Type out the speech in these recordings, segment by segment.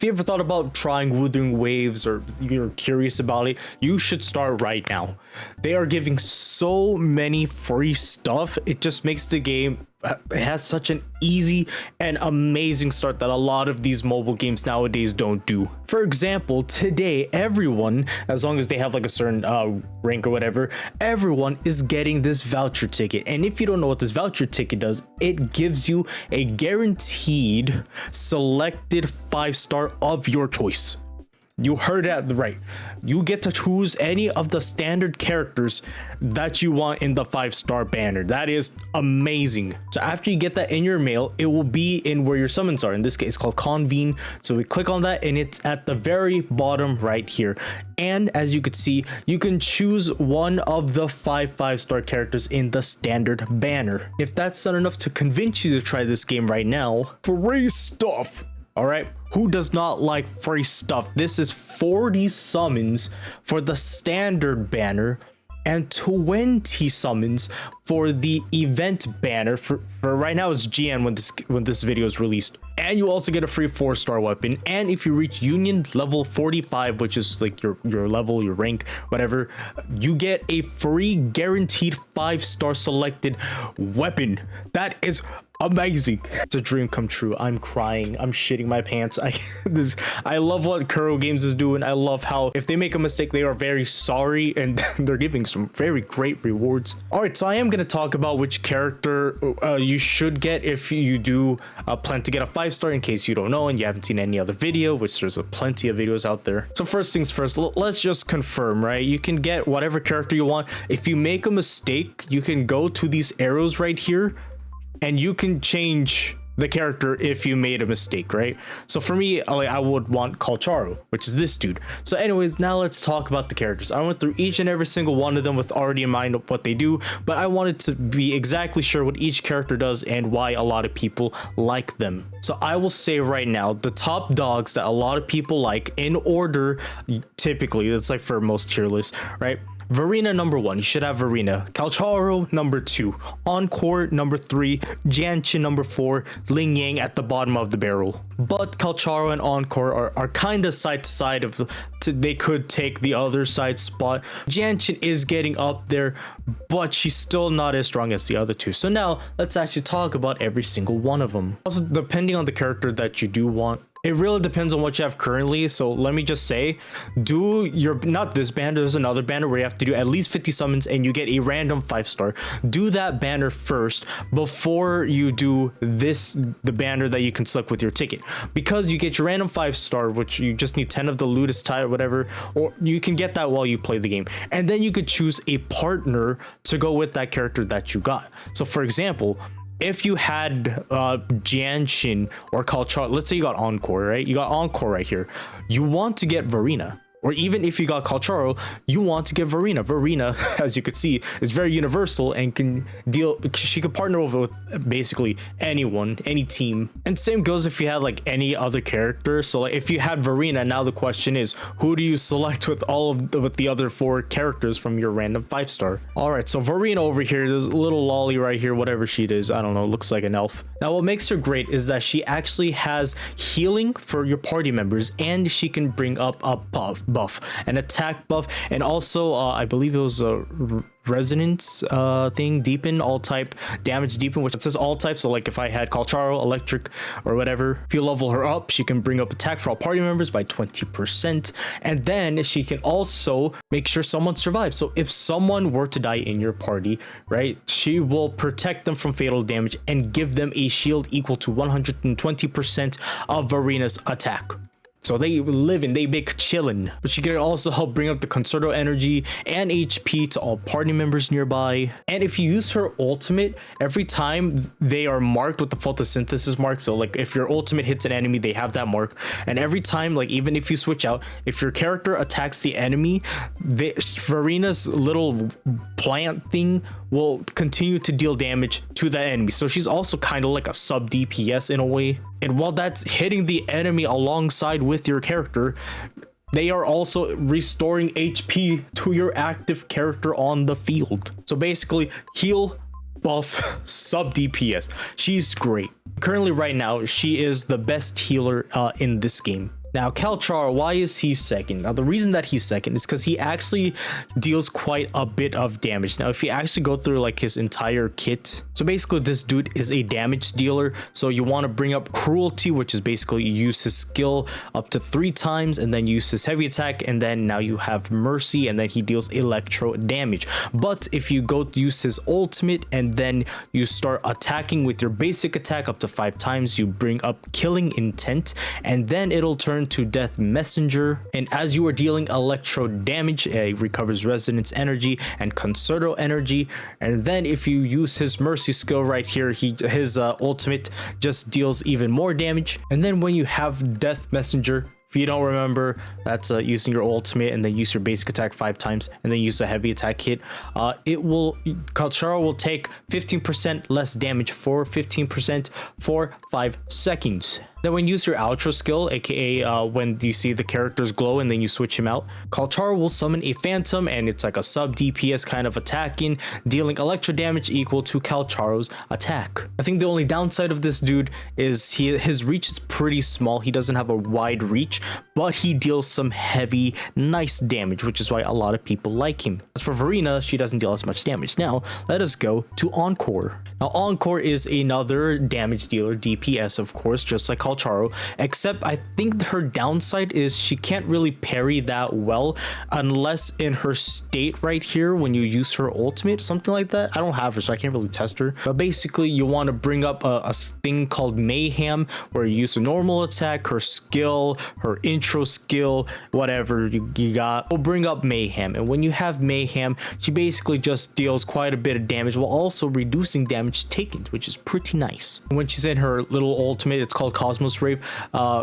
If you ever thought about trying Wuthering Waves or you're curious about it, you should start right now. They are giving so many free stuff. It just makes the game, it has such an easy and amazing start that a lot of these mobile games nowadays don't do. For example, today, everyone, as long as they have like a certain rank or whatever, everyone is getting this voucher ticket. And if you don't know what this voucher ticket does, it gives you a guaranteed selected 5-star of your choice. You heard that right. You get to choose any of the standard characters that you want in the 5-star banner. That is amazing. So after you get that in your mail, it will be in where your summons are. In this case, it's called Convene. So we click on that and it's at the very bottom right here. And as you can see, you can choose one of the 5-star characters in the standard banner. If that's not enough to convince you to try this game right now, free stuff. All right, who does not like free stuff? This is 40 summons for the standard banner and 20 summons for the event banner. For right now, it's GN when this video is released. And you also get a free 4-star weapon. And if you reach Union level 45, which is like your level, your rank, whatever, you get a free guaranteed 5-star selected weapon. That is amazing. It's a dream come true. I'm crying. I'm shitting my pants. I love what Kuro Games is doing. I love how if they make a mistake, they are very sorry and they're giving some very great rewards. All right, so I am going to talk about which character you should get if you do plan to get a 5-star, in case you don't know and you haven't seen any other video, which there's plenty of videos out there. So first things first, let's just confirm, right? You can get whatever character you want. If you make a mistake, you can go to these arrows right here and you can change the character if you made a mistake, right? So for me, I would want Calcharo, which is this dude. So anyways, now let's talk about the characters. I went through each and every single one of them with already in mind what they do, but I wanted to be exactly sure what each character does and why a lot of people like them. So I will say right now, the top dogs that a lot of people like in order, typically, that's like for most tier lists, right? Verina number 1, you should have Verina. Calcharo number 2, Encore number 3, Jianxin number 4, Ling Yang at the bottom of the barrel. But Calcharo and Encore are kind of side to side of they could take the other side spot. Jianxin is getting up there, but she's still not as strong as the other two. So now let's actually talk about every single one of them. Also, depending on the character that you do want, it really depends on what you have currently. So let me just say, do your, not this banner, there's another banner where you have to do at least 50 summons and you get a random 5-star. Do that banner first before you do the banner that you can select with your ticket, because you get your random 5-star, which you just need 10 of the Ludus tide or whatever, or you can get that while you play the game. And then you could choose a partner to go with that character that you got. So for example, if you had Jianxin or Calcharo, let's say you got Encore, right? You got Encore right here. You want to get Verina. Or even if you got Calcharo, you want to get Verina. Verina, as you could see, is very universal and can deal, she could partner with basically anyone, any team. And same goes if you had like any other character. So like if you had Verina, now the question is, who do you select with with the other 4 characters from your random 5-star? All right, so Verina over here, there's a little lolly right here, whatever she is, I don't know, looks like an elf. Now what makes her great is that she actually has healing for your party members, and she can bring up a buff, an attack buff, and also I believe it was a resonance thing, deepen, all type damage deepen, which it says all type. So like if I had Calcharo, electric or whatever, if you level her up, she can bring up attack for all party members by 20%, and then she can also make sure someone survives. So if someone were to die in your party, right, she will protect them from fatal damage and give them a shield equal to 120% of Verina's attack. So they living, they big chillin'. But she can also help bring up the concerto energy and HP to all party members nearby. And if you use her ultimate, every time they are marked with the photosynthesis mark, so like if your ultimate hits an enemy, they have that mark. And every time, like even if you switch out, if your character attacks the enemy, Verina's little plant thing will continue to deal damage to the enemy. So she's also kind of like a sub DPS in a way. And while that's hitting the enemy alongside with your character, they are also restoring HP to your active character on the field. So basically, heal, buff, sub DPS. She's great. Currently right now, she is the best healer in this game. Now, Calcharo, why is he second? Now, the reason that he's second is because he actually deals quite a bit of damage. Now, if you actually go through like his entire kit, so basically this dude is a damage dealer. So you want to bring up Cruelty, which is basically you use his skill up to 3 times and then use his heavy attack. And then now you have Mercy and then he deals electro damage. But if you go use his ultimate and then you start attacking with your basic attack up to 5 times, you bring up Killing Intent and then it'll turn to Death Messenger, and as you are dealing electro damage, it recovers resonance energy and concerto energy. And then if you use his mercy skill right here, his ultimate just deals even more damage. And then when you have Death Messenger, if you don't remember, that's using your ultimate and then use your basic attack 5 times and then use the heavy attack hit. Calcharo will take 15% less damage for 15% for 5 seconds. Then when you use your outro skill, aka when you see the characters glow and then you switch him out, Calcharo will summon a phantom and it's like a sub DPS kind of attacking, dealing electro damage equal to Calcharo's attack. I think the only downside of this dude is his reach is pretty small. He doesn't have a wide reach, but he deals some heavy, nice damage, which is why a lot of people like him. As for Verina, she doesn't deal as much damage. Now, let us go to Encore. Now, Encore is another damage dealer, DPS, of course, just like Calcharo, except I think her downside is she can't really parry that well unless in her state right here when you use her ultimate, something like that. I don't have her, so I can't really test her. But basically, you want to bring up a thing called Mayhem, where you use a normal attack, her skill, her intro skill, whatever you got. We'll bring up Mayhem, and when you have Mayhem, she basically just deals quite a bit of damage while also reducing damage taken, which is pretty nice. When she's in her little ultimate, it's called Cosmos Rave,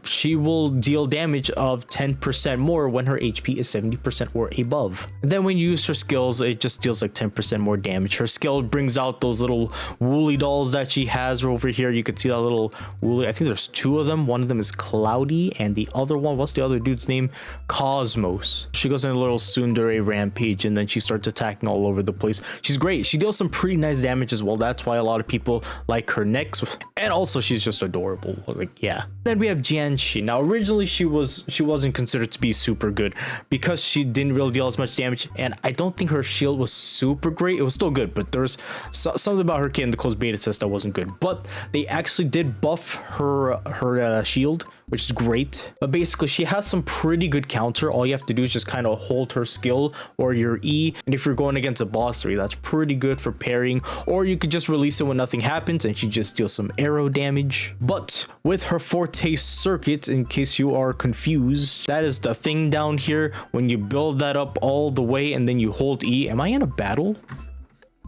she will deal damage of 10% more when her HP is 70% or above. And then when you use her skills, it just deals like 10% more damage. Her skill brings out those little woolly dolls that she has over here. You can see that little woolly, I think there's 2 of them. One of them is Cloudy and the other one, what's the other dude's name? Cosmos. She goes in a little tsundere rampage and then she starts attacking all over the place. She's great. She deals some pretty nice damage as well. That's why a lot of people like her next, and also she's just adorable. Like, yeah. Then we have Jianxin. Now originally she wasn't considered to be super good because she didn't really deal as much damage, and I don't think her shield was super great. It was still good, but there's something about her kit in the closed beta test that wasn't good. But they actually did buff her shield, which is great. But basically she has some pretty good counter. All you have to do is just kind of hold her skill or your E, and if you're going against a boss 3, that's pretty good for parrying. Or you could just release it when nothing happens and she just deals some arrow damage. But with her Forte circuit, in case you are confused, that is the thing down here. When you build that up all the way and then you hold E. Am I in a battle?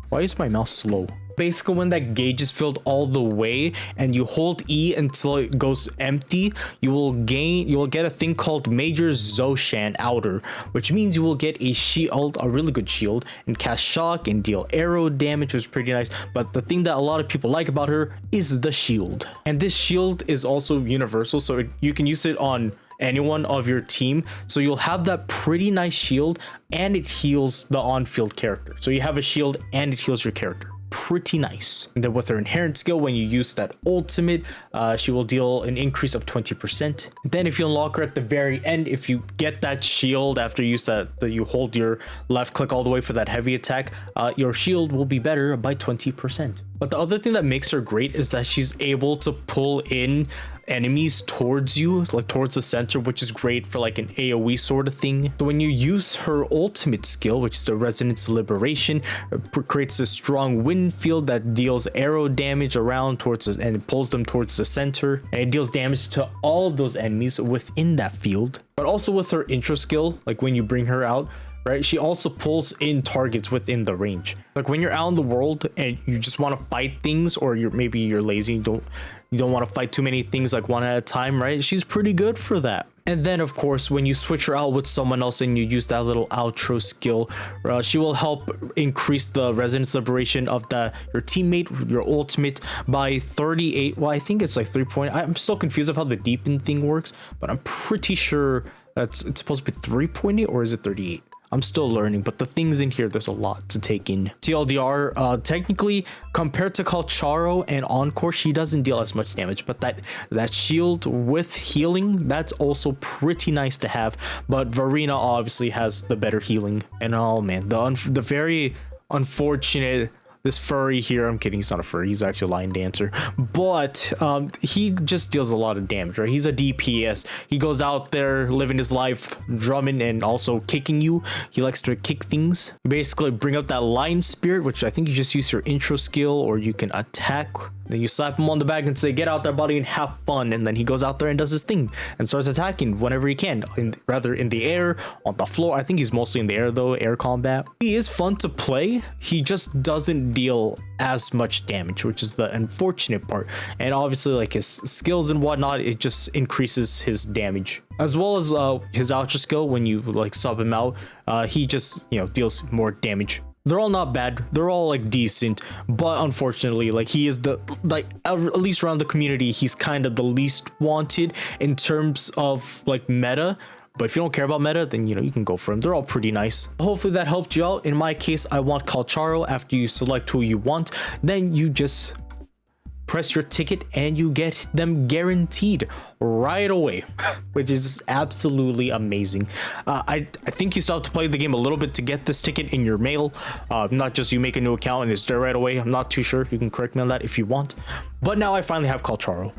Why is my mouse slow? Basically, when that gauge is filled all the way and you hold E until it goes empty, you will get a thing called Major Zoshan Outer, which means you will get a shield, a really good shield, and cast shock and deal arrow damage, which is pretty nice. But the thing that a lot of people like about her is the shield, and this shield is also universal, so you can use it on anyone of your team. So you'll have that pretty nice shield and it heals the on-field character. So you have a shield and it heals your character. Pretty nice. And then with her inherent skill, when you use that ultimate, she will deal an increase of 20%. Then if you unlock her at the very end, if you get that shield after you use that you hold your left click all the way for that heavy attack, your shield will be better by 20%. But the other thing that makes her great is that she's able to pull in enemies towards you, like towards the center, which is great for like an AoE sort of thing. So when you use her ultimate skill, which is the Resonance Liberation, it creates a strong wind field that deals arrow damage around towards us and it pulls them towards the center, and it deals damage to all of those enemies within that field. But also with her intro skill, like when you bring her out, right, she also pulls in targets within the range. Like when you're out in the world and you just want to fight things, or maybe you're lazy, you don't want to fight too many things like one at a time, right? She's pretty good for that. And then of course, when you switch her out with someone else and you use that little outro skill, she will help increase the resonance liberation of your teammate, your ultimate, by 38. Well, I think it's like 3 point. I'm still confused of how the deepen thing works, but I'm pretty sure it's supposed to be 3.8, or is it 38? I'm still learning, but the things in here, there's a lot to take in. TLDR, technically, compared to Calcharo and Encore, she doesn't deal as much damage, but that shield with healing, that's also pretty nice to have. But Verina obviously has the better healing. And oh man, the very unfortunate, this furry here, I'm kidding, he's not a furry, he's actually a line dancer, but he just deals a lot of damage, right? He's a DPS. He goes out there living his life, drumming and also kicking you. He likes to kick things. You basically bring up that lion spirit, which I think you just use your intro skill, or you can attack. Then you slap him on the back and say, get out there, buddy, and have fun. And then he goes out there and does his thing and starts attacking whenever he can, rather in the air, on the floor. I think he's mostly in the air though, air combat. He is fun to play. He just doesn't deal as much damage, which is the unfortunate part. And obviously, like his skills and whatnot, it just increases his damage. As well as his ultra skill, when you like sub him out, he just, you know, deals more damage. They're all not bad, they're all like decent, but unfortunately, like he is the, like at least around the community, he's kind of the least wanted in terms of like meta. But if you don't care about meta, then you know you can go for him. They're all pretty nice. Hopefully that helped you out. In my case, I want Calcharo. After you select who you want, then you just press your ticket and you get them guaranteed right away, which is absolutely amazing. I think you still have to play the game a little bit to get this ticket in your mail, not just you make a new account and it's there right away. I'm not too sure. You can correct me on that if you want, but now I finally have Calcharo.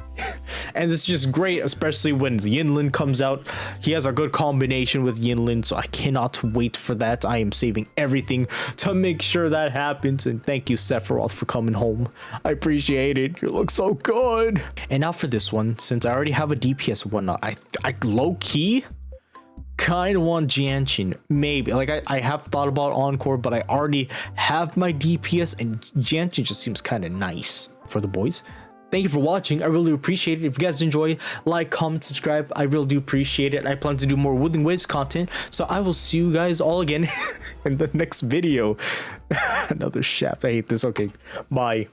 And it's just great, especially when Yinlin comes out. He has a good combination with Yinlin, so I cannot wait for that. I am saving everything to make sure that happens. And thank you, Sephiroth, for coming home. I appreciate it. You look so good. And now for this one, since I already have a DPS and whatnot, I low-key kind of want Jianxin. Maybe. Like, I have thought about Encore, but I already have my DPS, and Jianxin just seems kind of nice for the boys. Thank you for watching. I really appreciate it. If you guys enjoy, like, comment, subscribe. I really do appreciate it. I plan to do more Wuthering Waves content, so I will see you guys all again in the next video. Another shaft. I hate this. Okay, bye.